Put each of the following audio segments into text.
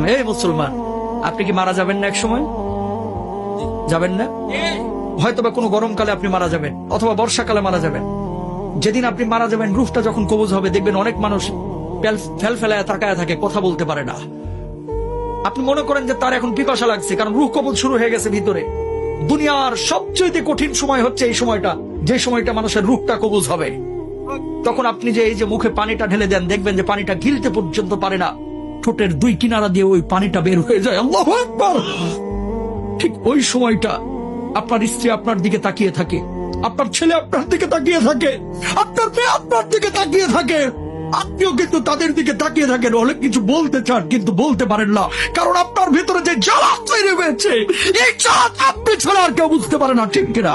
এই মুসলমান, আপনি কি মারা যাবেন না এক সময়? যাবেন না? হয়তোবা কোনো গরমকালে আপনি মারা যাবেন, অথবা বর্ষাকালে মারা যাবেন। যেদিন আপনি মারা যাবেন, রূহটা যখন কবজ হবে, দেখবেন অনেক মানুষ ফেল ফেলায় তাকায় থাকে, কথা বলতে পারে না। আপনি মনে করেন যে তার এখন পিপাসা লাগছে, কারণ রূহ কবজ শুরু হয়ে গেছে ভিতরে। দুনিয়ার সবচেয়ে কঠিন সময় হচ্ছে এই সময়টা, যে সময়টা মানুষের রূহটা কবজ হবে। তখন আপনি যে এই যে মুখে পানিটা ঢেলে দেন, দেখবেন যে পানিটা গিলতে পর্যন্ত পারে না, ঠোঁটের দুই কিনারা দিয়ে ওই পানিটা বের হয়ে যায়। আল্লাহু আকবার। ঠিক ওই সময়টা আপনার স্ত্রী আপনার দিকে তাকিয়ে থাকে, আপনার ছেলে আপনার দিকে তাকিয়ে থাকে, আপনার মেয়ে আপনার দিকে তাকিয়ে থাকে, আপনিও কিন্তু তাদের দিকে তাকিয়ে থাকেন। অনেক কিছু বলতে চান কিন্তু বলতে পারেন না, কারণ আপনার ভিতরে যে জ্বালা তৈরি হয়েছে, এই জ্বালা আপনি ছাড়া আর কেউ বুঝতে পারে না, ঠিক কিনা?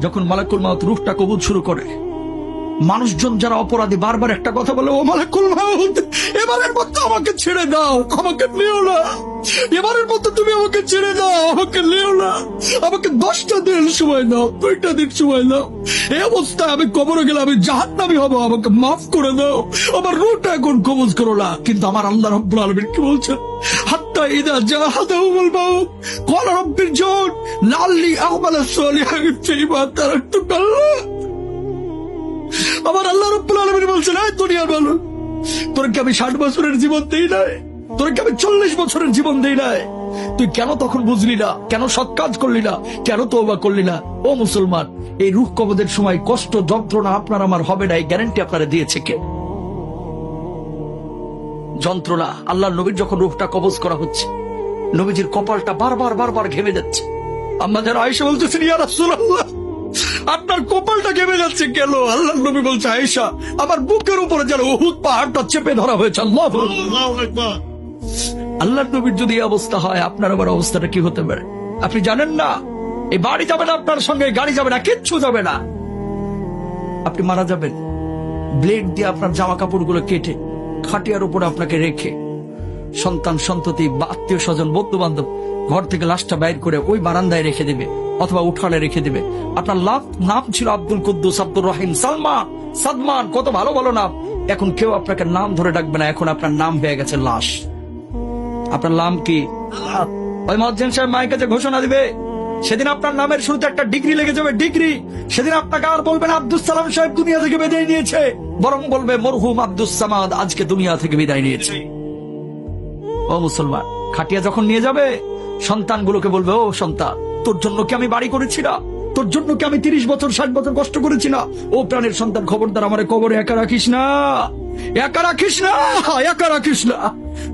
যখন মালাকুল মাউত রূহটা কবুল শুরু করে, মানুষজন যারা অপরাধী বারবার একটা কথা বলে, ও মালাকুল মাউত, এবারের মতো আমাকে ছেড়ে দাও, আমাকে নিও না, এবারের মতো তুমি আমাকে ছেড়ে দাও, আমাকে নিও না, আমাকে 10টা দিন সময় দাও, 2টা দিন সময় দাও, এই অবস্থায় আমি কবরে গেলে আমি জাহান্নামী হব, আমাকে মাফ করে দাও, আমার রূহটা এখন কবজ করো না। কিন্তু আমার আল্লাহ রাব্বুল আলামিন কি বলছেন? হাত্তা ইযা জাহাদাহুল মাউত ক্বালা রাব্বিরজিউন লাআল্লি আ'মালা সালিহান ফীমা তারাকতু কাল্লা। আমার আল্লাহ রাব্বুল আলামিন বলছেন, এই দুনিয়ার মানুষ, তোরকে আমি 60 বছরের জীবন দেই নাই, তোরকে আমি 40 বছরের জীবন দেই নাই, তুই কেন তখন বুঝলি না? কেন সৎ কাজ করলি না? কেন তওবা করলি না? ও মুসলমান, এই রূহ কবজের সময় কষ্ট যন্ত্রণা আপনার আমার হবে না, এই গ্যারান্টি আপনারা দিয়েছে কে? যন্ত্রণা। আল্লাহর নবীর যখন রূহটা কবজ করা হচ্ছে, নবীজির কপালটা বারবার ঘেমে যাচ্ছে। আম্মা যারা আয়েশা বলতেছেন, ইয়া রাসূলুল্লাহ, আপনার কপালটা ঘেমে যাচ্ছে কেন? আল্লাহর নবী বলছে, আয়েশা, আমার বুকের উপরে যেন উহুদ পাহাড়টা চেপে ধরা হয়েছে। আল্লাহু আকবার। আল্লাহর নবীর যদি এই অবস্থা হয়, আপনার আবার অবস্থাটা কি হতে পারে? আপনি জানেন না, এই বাড়ি যাবে না আপনার সঙ্গে, গাড়ি যাবে না, কিচ্ছু যাবে না। আপনি মারা যাবেন, ব্লেড দিয়ে আপনার জামা কাপড়গুলো কেটে খাটিয়ার উপরে আপনাকে রেখে, সন্তান সন্ততি বা আত্মীয় স্বজন বন্ধু বান্ধব ঘর থেকে লাশটা বাইর করে ওই বারান্দায় রেখে দেবে অথবা উঠানে রেখে দেবে। আপনার নাম ছিল আব্দুল কুদ্দুস, আব্দুর রহিম, সালমান, সাদমান, কত ভালো ভালো নাম। এখন কেউ আপনাকে নাম ধরে ডাকবে না, এখন আপনার নাম হয়ে গেছে লাশ। আপনার নাম কি? ওই মুয়াজ্জিন সাহেব মাইকে যে ঘোষণা দিবে, সেদিন আপনার নামের শুরুতে একটা ডিগ্রি লেগে যাবে, ডিগ্রি। সেদিন আপনাকে আর বলবেন আব্দুস সালাম সাহেব দুনিয়া থেকে বিদায় নিয়েছে, বরং বলবে মরহুম আব্দুস সামাদ আজকে দুনিয়া থেকে বিদায় নিয়েছে। ও মুসলমান, খাটিয়া যখন নিয়ে যাবে, সন্তানগুলোকে বলবে, ও সন্তান, তোর জন্য কি আমি বাড়ি করেছি না? তোর জন্য কি আমি 30 বছর 60 বছর কষ্ট করেছি না? ও প্রাণের সন্তান, খবরদার আমারে কবরে একা রাখিস না, একা রাখিস না, একা রাখিস না।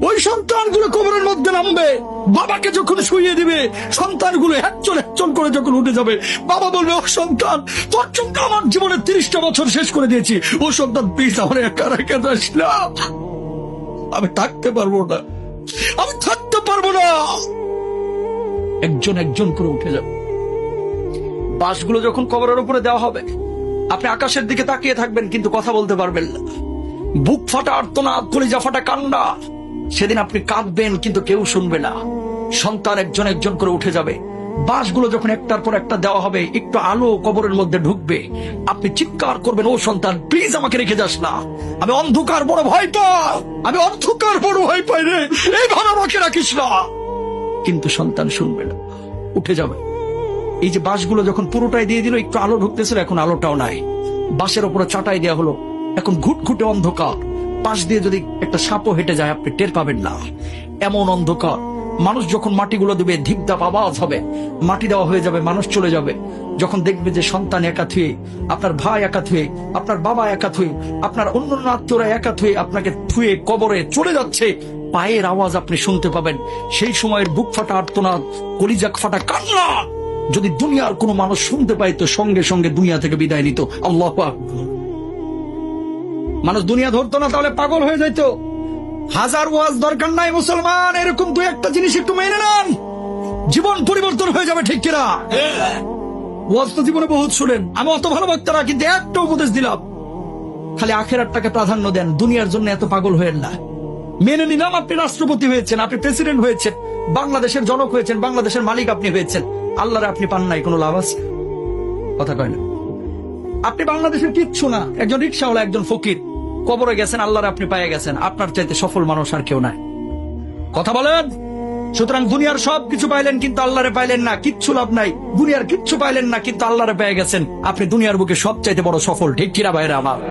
ওই সন্তানগুলো কবরের মধ্যে নামবে, বাবাকে যখন শুইয়ে দিবে, সন্তানগুলো একচল করে যখন উঠে যাবে, বাবা বলবে, ও সন্তান, তোর জন্য আমার জীবনের 30টা বছর শেষ করে দিয়েছি, ও সন্তান প্লিজ আমার একা রেখে যাস না, আমি থাকতে পারবো না, আমি থাকতে পারবো না। একজন করে উঠে যাবে। বাঁশগুলো যখন কবরের উপরে দেওয়া হবে, আপনি আকাশের দিকে তাকিয়ে থাকবেন কিন্তু কথা বলতে পারবেন না। বুক ফাটা আর্তনাদ, কলিজা ফাটা কান্না। সেদিন আপনি কাঁদবেন কিন্তু কেউ শুনবে না। সন্তান একজন করে উঠে যাবে। বাঁশগুলো যখন একটার পর একটা দেওয়া হবে, একটু আলো কবরের মধ্যে ঢুকবে, আপনি চিৎকার করবেন, ও সন্তান প্লিজ আমাকে রেখে যাস না, আমি অন্ধকার বড় ভয় পাই, আমি অন্ধকার বড় ভয় পাই রে, এইভাবে আমাকে রাখিস না। কিন্তু সন্তান শুনবে না, উঠে যাবে। এই যে বাঁশগুলো যখন পুরোটাই দিয়ে দিল, একটু আলো ঢুকতেছিল, এখন আলোটাও নাই। বাঁশের উপরে চাটাই দেওয়া হলো, এখন ঘুটঘুটে অন্ধকার। পাশ দিয়ে যদি একটা সাপও হেঁটে যায়, আপনি টের পাবেন না, এমন অন্ধকার। মানুষ যখন মাটিগুলো দেবে, ধিপধাপ আওয়াজ হবে, মাটি দেওয়া হয়ে যাবে, মানুষ চলে যাবে। যখন দেখবে যে সন্তান একা থুয়ে, আপনার ভাই একা থুয়ে, আপনার বাবা একা থুয়ে, আপনার অন্য আত্মীয়রা একা থুয়ে আপনাকে থুয়ে কবরে চলে যাচ্ছে, পায়ের আওয়াজ আপনি শুনতে পাবেন। সেই সময়ের বুক ফাটা আর্তনাদ, কলিজা ফাটা কান্না যদি দুনিয়ার কোনো মানুষ শুনতে পায়, তো সঙ্গে সঙ্গে দুনিয়া থেকে বিদায় নিত। আল্লাহু আকবার। মানুষ দুনিয়া ধরতো না, তাহলে পাগল হয়ে যেত। হাজার ওয়াজ দরকার নাই মুসলমান, এরকম দু একটা জিনিস একটু মেনে নেন, জীবন পরিবর্তন হয়ে যাবে, ঠিক কিনা? ওয়াজ তো জীবনে বহুত শুনেন, আমি অত ভালো বক্তা না, কিন্তু একটা উপদেশ দিলাম, খালি আখেরাতটাকে প্রাধান্য দেন, দুনিয়ার জন্য এত পাগল হয়েন না। মেনে নিলাম আপনি রাষ্ট্রপতি হয়েছেন, আপনি প্রেসিডেন্ট হয়েছেন, বাংলাদেশের জনক হয়েছেন, বাংলাদেশের মালিক আপনি হয়েছেন, আল্লাহরে আপনি পান নাই, কোনো লাভ আছে? কথা কয় না। আপনি বাংলাদেশের কিচ্ছু না, একজন রিক্সাওয়ালা, একজন ফকির, কবরে গেছেন, আল্লাহরে আপনি পায়ে গেছেন, আপনার চাইতে সফল মানুষ আর কেউ নাই। কথা বলেন। সুতরাং দুনিয়ার সব কিছু পাইলেন কিন্তু আল্লাহরে পাইলেন না, কিচ্ছু লাভ নাই। দুনিয়ার কিচ্ছু পাইলেন না কিন্তু আল্লাহরে পেয়ে গেছেন, আপনি দুনিয়ার বুকে সবচাইতে বড় সফল। ঠিক কিনা ভাইরা আমার?